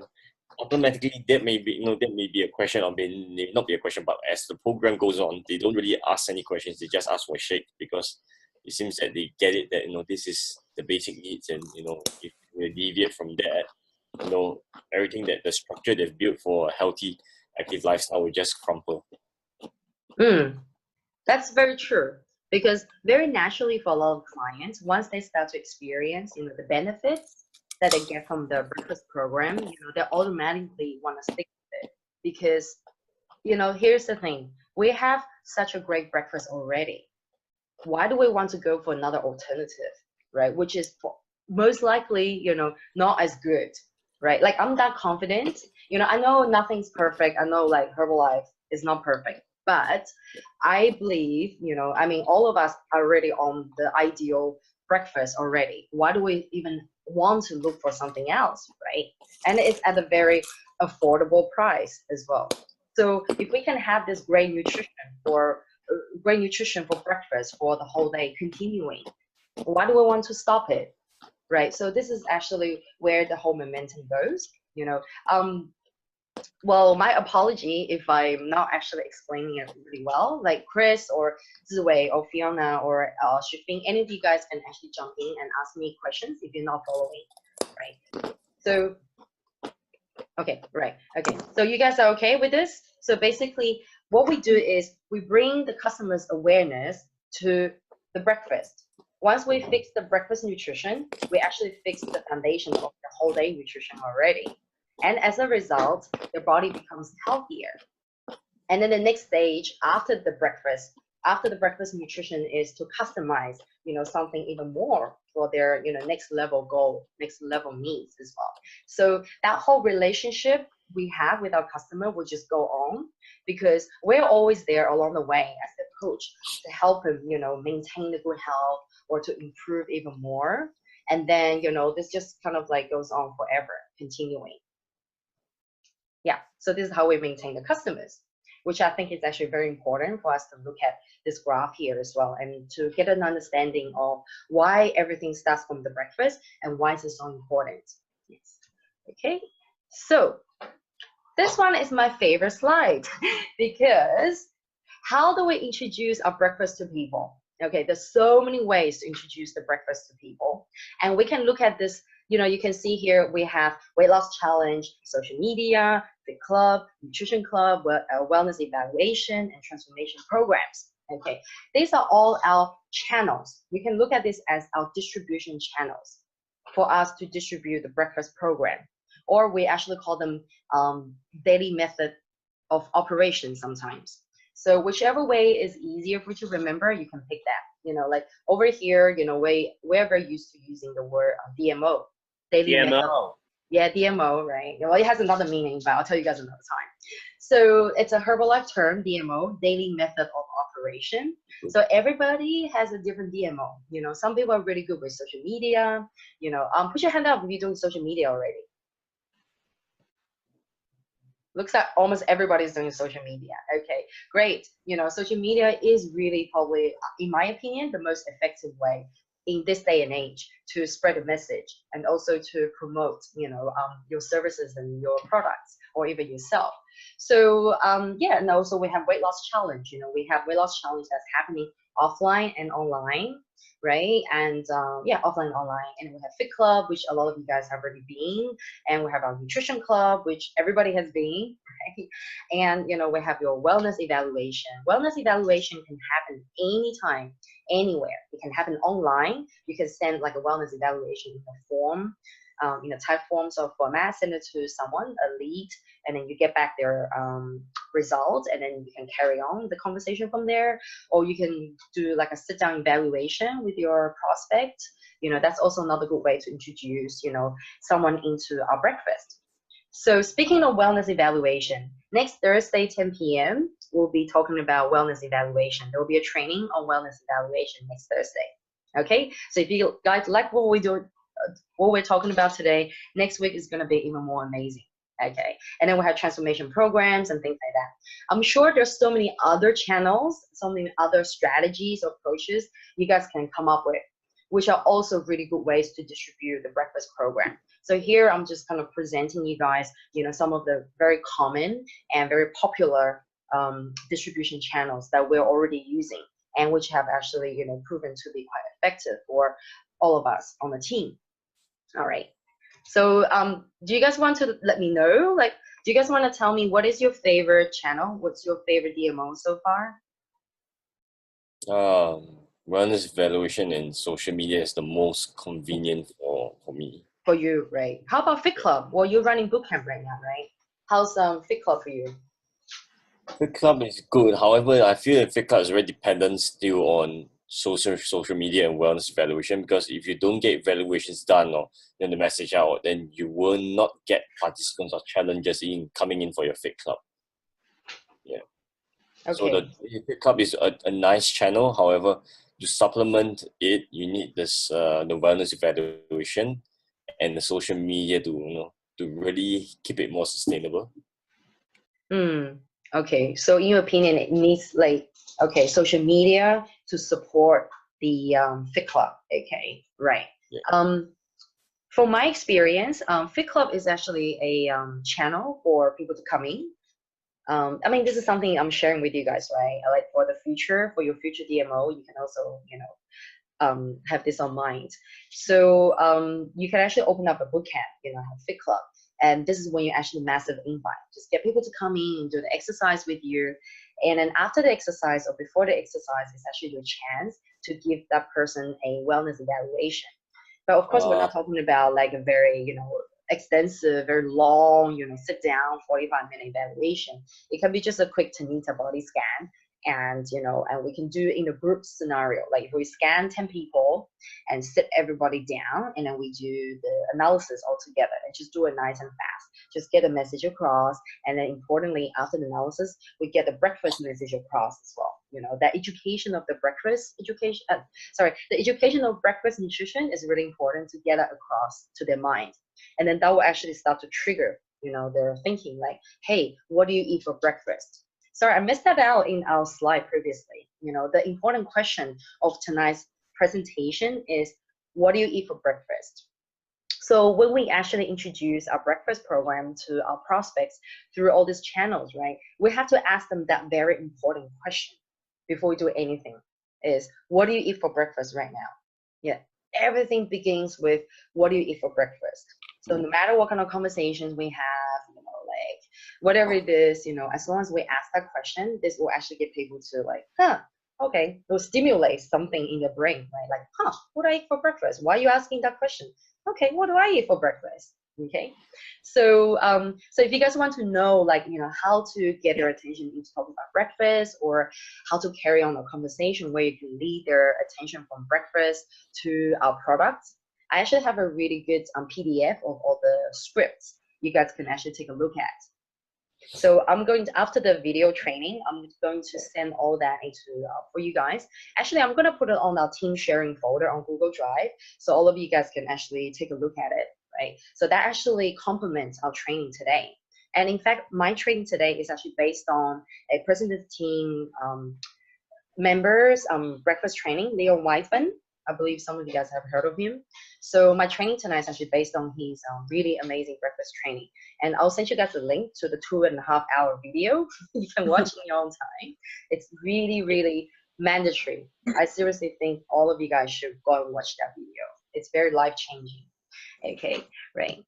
automatically that may be a question, or may not be a question, but as the program goes on, they don't really ask any questions. They just ask for a shake because it seems that they get it that, you know, this is the basic needs, and, you know, if we deviate from that, you know, everything that the structure they've built for a healthy, active lifestyle will just crumple. That's very true, because very naturally for a lot of clients, once they start to experience, you know, the benefits that they get from the breakfast program, you know, they automatically want to stick with it. Because, you know, here's the thing, we have such a great breakfast already. Why do we want to go for another alternative, right? Which is most likely, you know, not as good, right? Like, I'm that confident, you know, I know nothing's perfect. I know like Herbalife is not perfect, but I believe, you know, I mean, all of us are already on the ideal breakfast already. Why do we even want to look for something else, right? And it's at a very affordable price as well. So if we can have this great nutrition for breakfast for the whole day continuing, why do we want to stop it, right? So this is actually where the whole momentum goes, you know. Well, my apology if I'm not actually explaining it really well. Like Chris or Ziwei or Fiona or Shifeng, any of you guys can actually jump in and ask me questions if you're not following, right? So, okay, right, okay. So you guys are okay with this? So basically, what we do is we bring the customer's awareness to the breakfast. Once we fix the breakfast nutrition, we actually fix the foundation of the whole day nutrition already. And as a result, their body becomes healthier. And then the next stage after the breakfast nutrition is to customize, you know, something even more for their, you know, next level goal, next level needs as well. So that whole relationship we have with our customer will just go on, because we're always there along the way as the coach to help him, you know, maintain the good health or to improve even more. And then, you know, this just kind of like goes on forever, continuing. Yeah, so this is how we maintain the customers, which I think is actually very important for us to look at this graph here as well, and to get an understanding of why everything starts from the breakfast and why is it so important. Yes. Okay, so this one is my favorite slide because how do we introduce our breakfast to people? Okay, there's so many ways to introduce the breakfast to people. And we can look at this, you can see here we have weight loss challenge, social media, fit club, nutrition club, wellness evaluation, and transformation programs. Okay, these are all our channels. We can look at this as our distribution channels for us to distribute the breakfast program. Or we actually call them daily method of operation sometimes. So whichever way is easier for you to remember, you can pick that. Like over here, we're very used to using the word DMO, daily method. Yeah, DMO, right? Well, it has another meaning, but I'll tell you guys another time. So it's a Herbalife term, DMO, daily method of operation. So everybody has a different DMO. Some people are really good with social media. Put your hand up if you're doing social media already. Looks like almost everybody's doing social media. Okay, great. Social media is really probably, in my opinion, the most effective way in this day and age to spread a message and also to promote, your services and your products or even yourself. So yeah, and also we have weight loss challenge. We have weight loss challenge that's happening offline and online, right? And yeah, offline and online. And we have Fit Club, which a lot of you guys have already been, and we have our nutrition club, which everybody has been, right? And we have your wellness evaluation. Wellness evaluation can happen anytime, anywhere. It can happen online. You can send like a wellness evaluation in a form, in a type forms of format, send it to someone, a lead, and then you get back their results, and then you can carry on the conversation from there. Or you can do like a sit down evaluation with your prospect. That's also another good way to introduce, someone into our breakfast. So speaking of wellness evaluation, next Thursday, 10 p.m., we'll be talking about wellness evaluation. There will be a training on wellness evaluation next Thursday. Okay, so if you guys like what we're talking about today, next week is going to be even more amazing. Okay, and then we have transformation programs and things like that. I'm sure there's so many other channels, so many other strategies or approaches you guys can come up with, which are also really good ways to distribute the breakfast program. So here I'm just kind of presenting you guys, some of the very common and very popular distribution channels that we're already using and which have actually, proven to be quite effective for all of us on the team. All right. So do you guys want to let me know? Do you guys want to tell me what is your favorite channel? What's your favorite DMO so far? Wellness evaluation and social media is the most convenient for me. For you, right? How about Fit Club? Well, you're running bootcamp right now, right? How's Fit Club for you? Fit Club is good. However, I feel that Fit Club is very dependent still on social media and wellness evaluation, because if you don't get evaluations done or then the message out, then you will not get participants or challengers coming in for your Fit Club. Yeah. Okay. So the Fit Club is a nice channel. However, to supplement it, you need this the wellness evaluation and the social media to really keep it more sustainable. Okay. So in your opinion, it needs social media to support the Fit Club. Okay. Right. Yeah. From my experience, Fit Club is actually a channel for people to come in. I mean, this is something I'm sharing with you guys, right? Like for your future DMO, you can also, have this on mind. So you can actually open up a bootcamp, have Fit Club. And this is when you actually massive invite. Just get people to come in and do the exercise with you. And then after the exercise or before the exercise, it's actually your chance to give that person a wellness evaluation. But of course, we're not talking about like a very, extensive, very long, sit down 45-minute evaluation. It can be just a quick Tanita body scan. And, and we can do in a group scenario, like if we scan 10 people and sit everybody down, and then we do the analysis all together and just do it nice and fast. Just get a message across. And then importantly, after the analysis, we get the breakfast message across as well. That education of the the education of breakfast nutrition is really important to get it across to their mind. And then that will actually start to trigger, their thinking like, hey, what do you eat for breakfast? Sorry, I missed that out in our slide previously. The important question of tonight's presentation is, what do you eat for breakfast? So when we actually introduce our breakfast program to our prospects through all these channels, right, we have to ask them that very important question before we do anything. is, what do you eat for breakfast right now? Yeah, everything begins with, what do you eat for breakfast? So no matter what kind of conversations we have, like whatever it is, as long as we ask that question, this will actually get people to like, okay, it will stimulate something in your brain, right? Like, what do I eat for breakfast? Why are you asking that question? Okay, what do I eat for breakfast? Okay, so so if you guys want to know, like, how to get their attention into talking about breakfast, or how to carry on a conversation where you can lead their attention from breakfast to our products, I actually have a really good PDF of all the scripts you guys can actually take a look at. So I'm going to, after the video training, I'm going to send all that into for you guys. Actually, I'm going to put it on our team sharing folder on Google Drive, so all of you guys can actually take a look at it, right? So that actually complements our training today. And in fact, my training today is actually based on a president team members breakfast training, Leo Whiteman. I believe some of you guys have heard of him. So my training tonight is actually based on his really amazing breakfast training. And I'll send you guys a link to the 2.5-hour video. You can watch in your own time. It's really, really mandatory. I seriously think all of you guys should go and watch that video. It's very life-changing. Okay, right.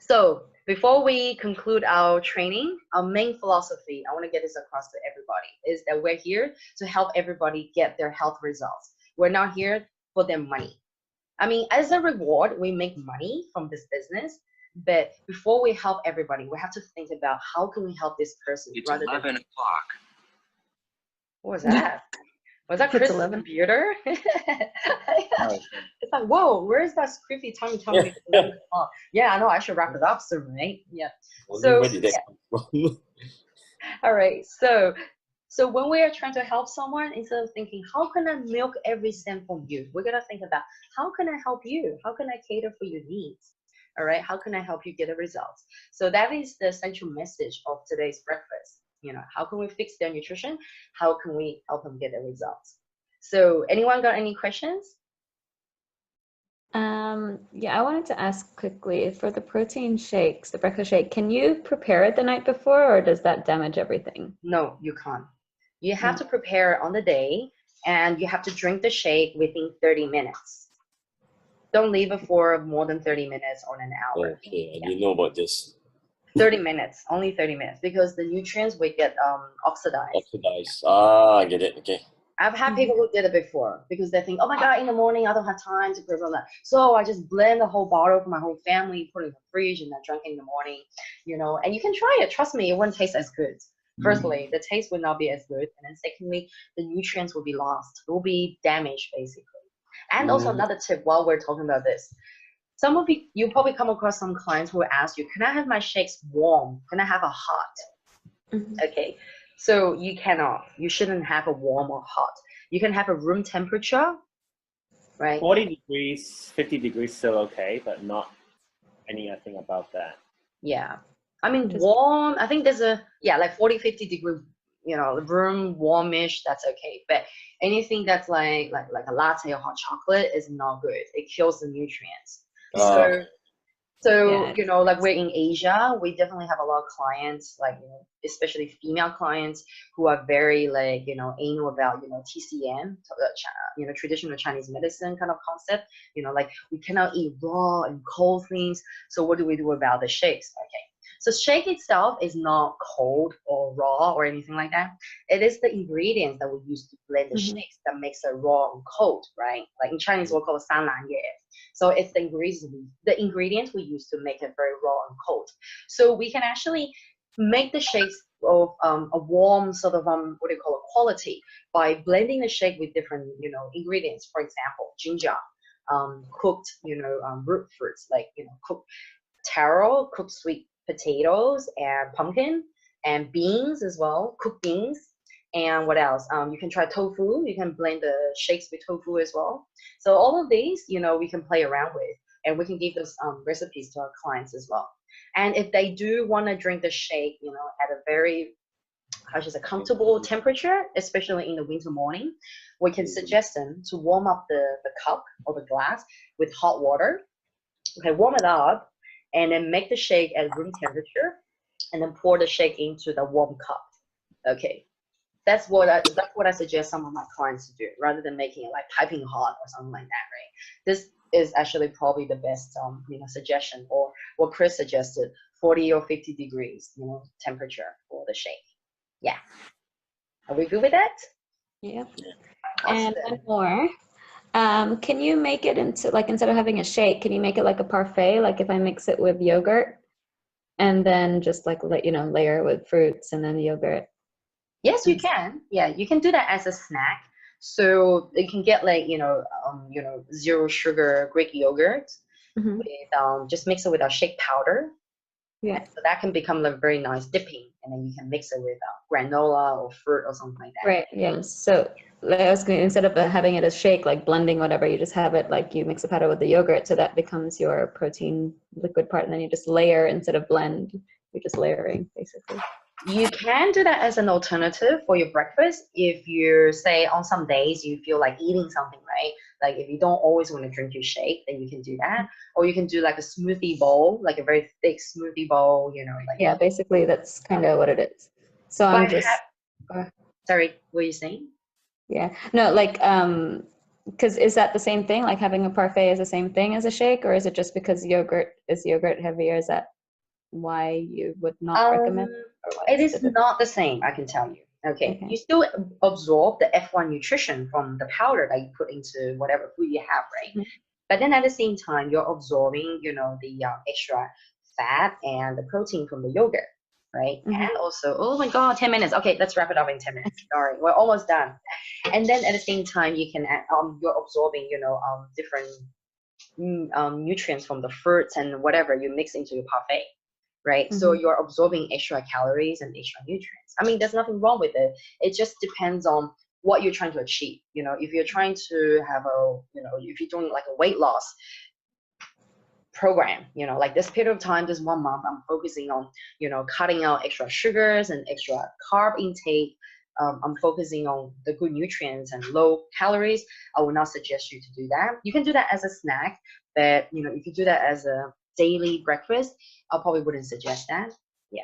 So before we conclude our training, our main philosophy, I want to get this across to everybody, is that we're here to help everybody get their health results. We're not here for their money. I mean, as a reward, we make money from this business, but before we help everybody, we have to think about how can we help this person. It's rather 11 than... o'clock. What was that? Was that It's Chris' 11. computer? It's like, whoa, where's that scripty time telling me it's 11 o'clock? Yeah, I know, I should wrap it up soon, right? Yeah. So, Where did that come from? all right, so when we are trying to help someone, instead of thinking, how can I milk every cent from you? We're gonna think about, how can I help you? How can I cater for your needs? All right, how can I help you get the results? So that is the central message of today's breakfast. How can we fix their nutrition? How can we help them get the results? So anyone got any questions? Yeah, I wanted to ask quickly, for the protein shakes, the breakfast shake, can you prepare it the night before, or does that damage everything? No, you can't. You have to prepare it on the day, and you have to drink the shake within 30 minutes. Don't leave it for more than 30 minutes or an hour. Okay, I didn't know about this. 30 minutes, only 30 minutes, because the nutrients will get oxidized. Oxidized. Ah, I get it. Okay. I've had people who did it before because they think, oh my God, in the morning, I don't have time to prepare that. So I just blend the whole bottle for my whole family, put it in the fridge, and I drank it in the morning, and you can try it. Trust me, it wouldn't taste as good. Firstly, the taste would not be as good. And then secondly, the nutrients will be lost. It will be damaged, basically. And also another tip while we're talking about this. Some of you probably come across some clients who will ask you, can I have my shakes warm? Can I have a hot? Okay. So you cannot. You shouldn't have a warm or hot. You can have a room temperature, right? 40 degrees, 50 degrees still okay, but not anything above that. Yeah. I mean, warm, I think there's like 40, 50 degree, room warmish, that's okay. But anything that's like a latte or hot chocolate is not good. It kills the nutrients. So, Yeah. like we're in Asia, we definitely have a lot of clients, like, especially female clients who are very anal about, TCM, traditional Chinese medicine kind of concept, like we cannot eat raw and cold things. So what do we do about the shakes? Okay. So shake itself is not cold or raw or anything like that. It is the ingredients that we use to blend the shakes that makes it raw and cold, right? Like in Chinese, we'll call it 三蓝液. So it's the ingredients we use to make it very raw and cold. So we can actually make the shakes of a warm sort of quality by blending the shake with different ingredients. For example, ginger, cooked root fruits like cooked taro, cooked sweet potatoes and pumpkin, and beans as well, cooked beans. And what else? You can try tofu. You can blend the shakes with tofu as well. So all of these, we can play around with, and we can give those recipes to our clients as well. And if they do want to drink the shake, at a very, comfortable temperature, especially in the winter morning, we can suggest them to warm up the cup or the glass with hot water. Okay, warm it up, and then make the shake at room temperature, and then pour the shake into the warm cup. Okay. that's what I suggest some of my clients to do, rather than making it like piping hot or something like that, right? This is actually probably the best suggestion, or what Chris suggested, 40 or 50 degrees temperature for the shake. Yeah, are we good with that? Yeah. Awesome. And one more. Can you make it into, like, instead of having a shake, can you make it like a parfait? Like if I mix it with yogurt and then just like layer with fruits and then the yogurt. Yes, you can. Yeah, you can do that as a snack. So you can get like zero sugar Greek yogurt Mm-hmm. with just mix it with a shake powder. Yeah. And so that can become like very nice dipping, and then you can mix it with granola or fruit or something like that. Right. Yeah. So like, I was going, instead of having it as shake, like blending whatever, you just have it like you mix the powder with the yogurt, so that becomes your protein liquid part, and then you just layer instead of blend. You're just layering basically. You can do that as an alternative for your breakfast if you say on some days you feel like eating something, right? Like if you don't always want to drink your shake, then you can do that. Or you can do like a smoothie bowl, like a very thick smoothie bowl, like. Yeah, basically that's kind of what it is. So I'm just sorry, what are you saying? Yeah. No, like because is that the same thing? Like having a parfait is the same thing as a shake, or is it just because yogurt heavier? Is that why you would not recommend it? It is not the same, I can tell you. Okay. You still absorb the F1 nutrition from the powder that you put into whatever food you have, right? Mm-hmm. But then at the same time, you're absorbing, the extra fat and the protein from the yogurt, right? Mm-hmm. And also, oh my God, 10 minutes. Okay, let's wrap it up in 10 minutes. Sorry, we're almost done. And then at the same time, you can you're absorbing, different nutrients from the fruits and whatever you mix into your parfait. Right? Mm-hmm. So you're absorbing extra calories and extra nutrients. I mean, there's nothing wrong with it. It just depends on what you're trying to achieve. If you're trying to have if you're doing like a weight loss program, like this period of time, this 1 month, I'm focusing on, cutting out extra sugars and extra carb intake. I'm focusing on the good nutrients and low calories. I would not suggest you to do that. You can do that as a snack, but if you do that as a daily breakfast, I probably wouldn't suggest that. Yeah,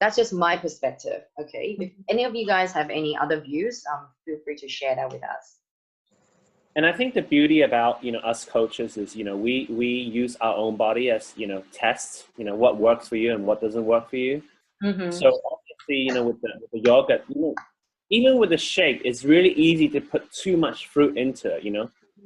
that's just my perspective. Okay, if any of you guys have any other views, feel free to share that with us. And I think the beauty about us coaches is we use our own body as tests what works for you and what doesn't work for you. Mm-hmm. So obviously with the yogurt, even with the shake, it's really easy to put too much fruit into it.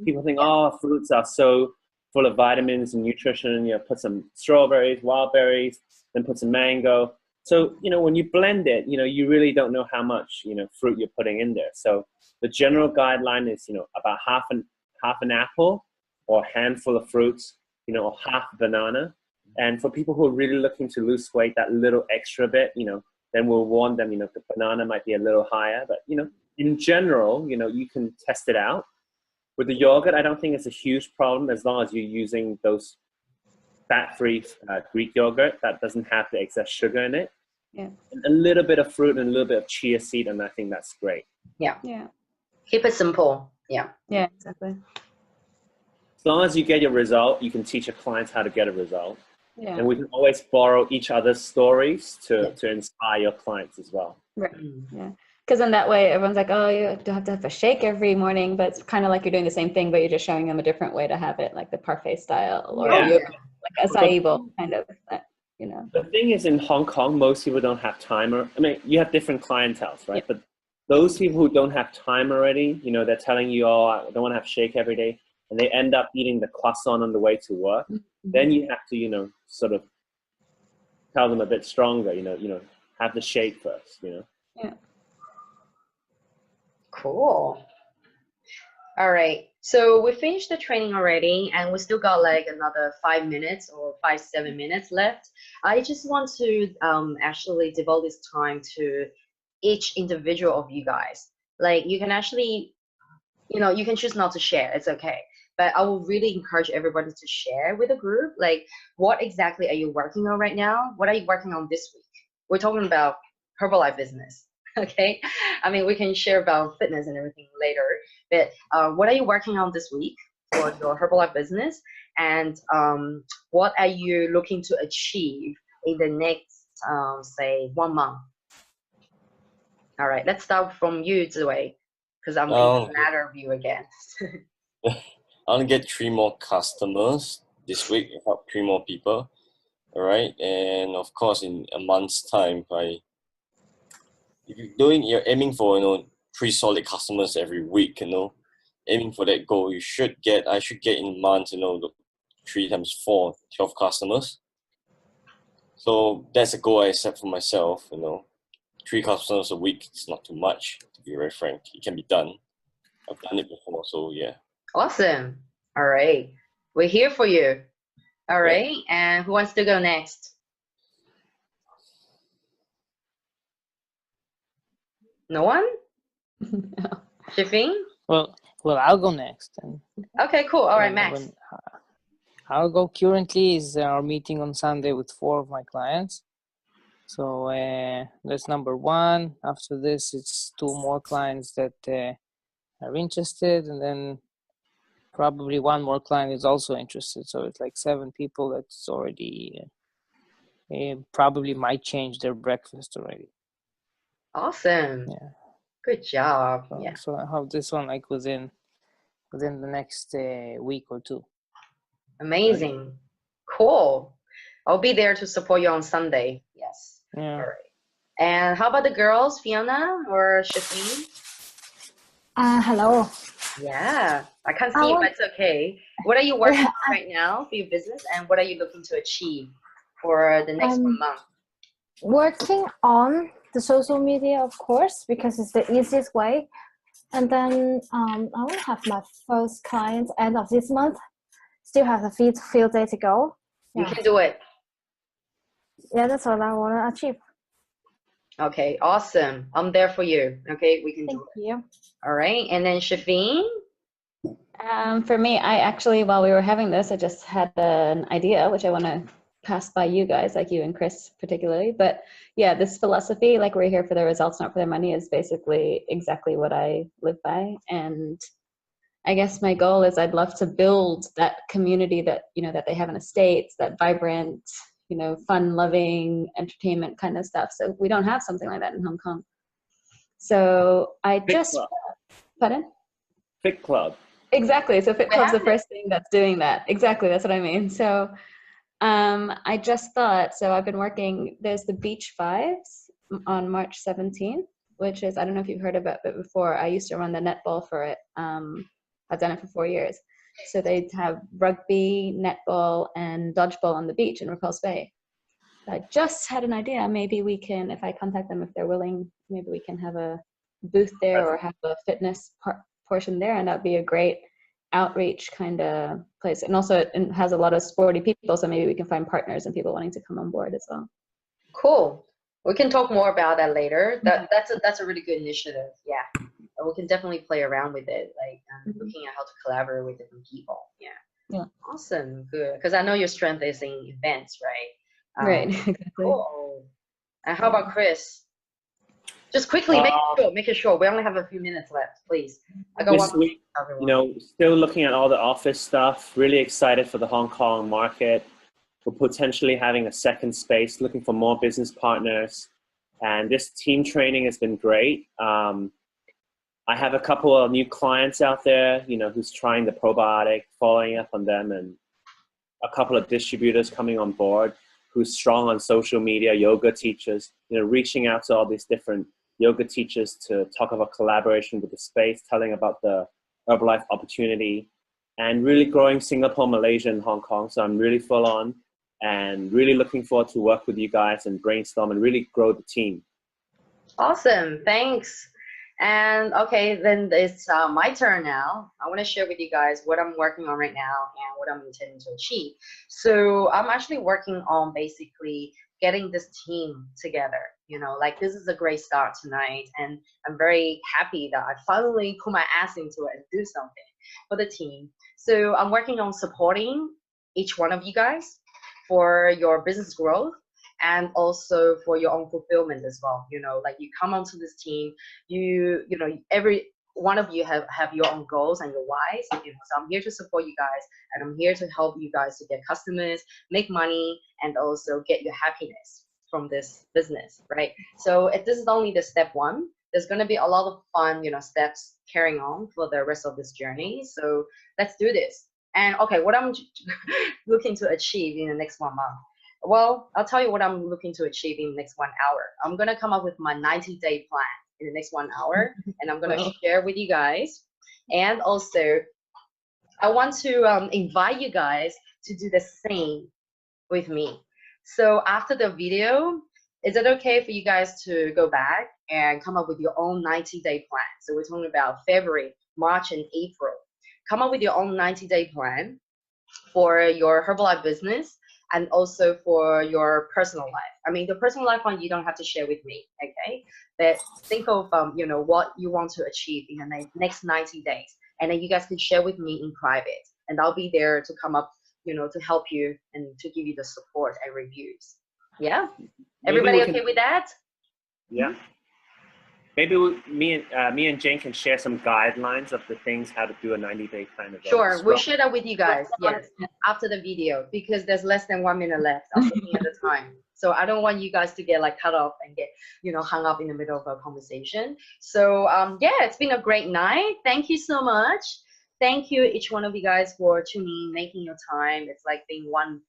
People think, oh, fruits are so full of vitamins and nutrition. Put some strawberries, wild berries, then put some mango. So when you blend it, you really don't know how much fruit you're putting in there. So the general guideline is about half an apple or a handful of fruits, or half banana. And for people who are really looking to lose weight, that little extra bit, then we'll warn them, the banana might be a little higher. But in general, you can test it out. With the yogurt, I don't think it's a huge problem as long as you're using those fat-free Greek yogurt that doesn't have the excess sugar in it. Yeah. And a little bit of fruit and a little bit of chia seed, and I think that's great. Yeah. Yeah. Keep it simple. Yeah. Yeah, exactly. As long as you get your result, you can teach your clients how to get a result. Yeah. And we can always borrow each other's stories to inspire your clients as well. Right. Yeah. Because in that way, everyone's like, oh, you don't have to have a shake every morning, but it's kind of like you're doing the same thing, but you're just showing them a different way to have it, like the parfait style or like acai bowl kind of, The thing is, in Hong Kong, most people don't have time. You have different clienteles, right? Yeah. But those people who don't have time already, they're telling you, oh, I don't want to have shake every day, and they end up eating the croissant on the way to work. Mm-hmm. Then you have to, sort of tell them a bit stronger, have the shake first, Yeah. Cool. All right. So we finished the training already, and we still got like another 5 minutes or 7 minutes left. I just want to actually devote this time to each individual of you guys. Like you can actually, you can choose not to share. It's okay. But I will really encourage everybody to share with the group. Like, what exactly are you working on right now? What are you working on this week? We're talking about Herbalife business. Okay, I mean, we can share about fitness and everything later, but what are you working on this week for your Herbalife business, and what are you looking to achieve in the next say 1 month? All right, let's start from you, Ziwei, because I'm in Um, the matter of you again. I want to get 3 more customers this week, help 3 more people. All right, and of course, in a month's time, if you're aiming for 3 solid customers every week, aiming for that goal, I should get in months, 3 times 4, 12 customers. So that's a goal I set for myself. 3 customers a week is not too much, to be very frank. It can be done. I've done it before, so yeah. Awesome. All right, we're here for you. All Yeah. right, and who wants to go next? No one? Shifing? Well, I'll go next. And Okay, cool. All right, Max. I'll go currently is our meeting on Sunday with 4 of my clients. So that's number 1. After this, it's 2 more clients that are interested, and then probably 1 more client is also interested. So it's like 7 people that's already probably might change their breakfast already. Awesome. Yeah. Good job. Yeah. So I have this one like within the next week or 2. Amazing. Cool. I'll be there to support you on Sunday. Yes. Yeah. All right. And how about the girls, Fiona or Shafeen? Hello. Yeah, I can't see it, but it's okay. What are you working on right now for your business, and what are you looking to achieve for the next 1 month? Working on the social media, of course, because it's the easiest way. And then I want to have my first client end of this month. Still have a few days to go. You can do it. Yeah, that's what I want to achieve. Okay, awesome. I'm there for you. Okay, we can do it. Thank you. All right, and then Shafeen? For me, I actually, while we were having this, I just had an idea, which I want to pass by you guys, like you and Chris particularly. But yeah, this philosophy, like we're here for the results, not for the money, is basically exactly what I live by. And I guess my goal is I'd love to build that community that, that they have in the States, that vibrant, fun-loving entertainment kind of stuff. So we don't have something like that in Hong Kong. So pardon? Fit Club. Exactly. So Fit Club's the first thing that's doing that. Exactly. That's what I mean. So I just thought, so I've been working, there's the Beach Fives on March 17th, which is, I don't know if you've heard about it before. I used to run the netball for it. I've done it for 4 years. So they have rugby, netball, and dodgeball on the beach in Repulse Bay. I just had an idea. Maybe we can, if I contact them, if they're willing, maybe we can have a booth there or have a fitness portion there, and that'd be a great outreach kind of place. And also it has a lot of sporty people, so maybe we can find partners and people wanting to come on board as well. Cool. We can talk more about that later. That's a really good initiative. Yeah, we can definitely play around with it, like looking at how to collaborate with different people. Yeah. Awesome. Good. Because I know your strength is in events, right? Right. Exactly. Cool. And how about Chris? Just quickly, make it short. We only have a few minutes left, please. I got this week, still looking at all the office stuff. Really excited for the Hong Kong market. We're potentially having a second space, looking for more business partners. And this team training has been great. I have a couple of new clients out there, who's trying the probiotic, following up on them, and a couple of distributors coming on board who's strong on social media, yoga teachers, reaching out to all these different yoga teachers to talk about collaboration with the space, telling about the Herbalife opportunity, and really growing Singapore, Malaysia, and Hong Kong. So I'm really full on and really looking forward to work with you guys and brainstorm and really grow the team. Awesome. Thanks. And okay, then it's my turn now. I want to share with you guys what I'm working on right now and what I'm intending to achieve. So I'm actually working on basically getting this team together. Like this is a great start tonight, and I'm very happy that I finally put my ass into it and do something for the team. So I'm working on supporting each one of you guys for your business growth, and also for your own fulfillment as well. Like you come onto this team, every one of you have your own goals and your whys. So I'm here to support you guys, and I'm here to help you guys to get customers, make money, and also get your happiness from this business, right? So this is only the step 1. there's going to be a lot of fun, steps carrying on for the rest of this journey. So let's do this. And okay, what I'm looking to achieve in the next 1 month. Well, I'll tell you what I'm looking to achieve in the next 1 hour. I'm going to come up with my 90-day plan in the next 1 hour, and I'm going to share with you guys. And also, I want to invite you guys to do the same with me. So after the video, is it okay for you guys to go back and come up with your own 90-day plan? So we're talking about February, March, and April. Come up with your own 90-day plan for your Herbalife business and also for your personal life. I mean, the personal life one, you don't have to share with me, okay? But think of, what you want to achieve in the next 90 days. And then you guys can share with me in private. And I'll be there to come up, to help you and to give you the support and reviews. Yeah? Everybody okay with that? Yeah. Maybe me and Jane can share some guidelines of the things how to do a 90-day plan. As well. Sure, we'll share that with you guys. Yes, after the video, because there's less than 1 minute left. I'm looking at the time, so I don't want you guys to get cut off and get hung up in the middle of a conversation. So yeah, it's been a great night. Thank you so much. Thank you each one of you guys for tuning in, making your time. It's like being 1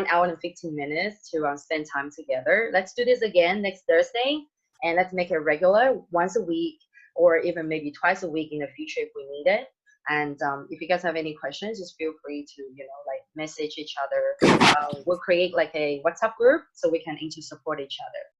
hour and 15 minutes to spend time together. Let's do this again next Thursday. And let's make it regular, once a week, or even maybe twice a week in the future if we need it. And if you guys have any questions, just feel free to, message each other. We'll create a WhatsApp group so we can support each other.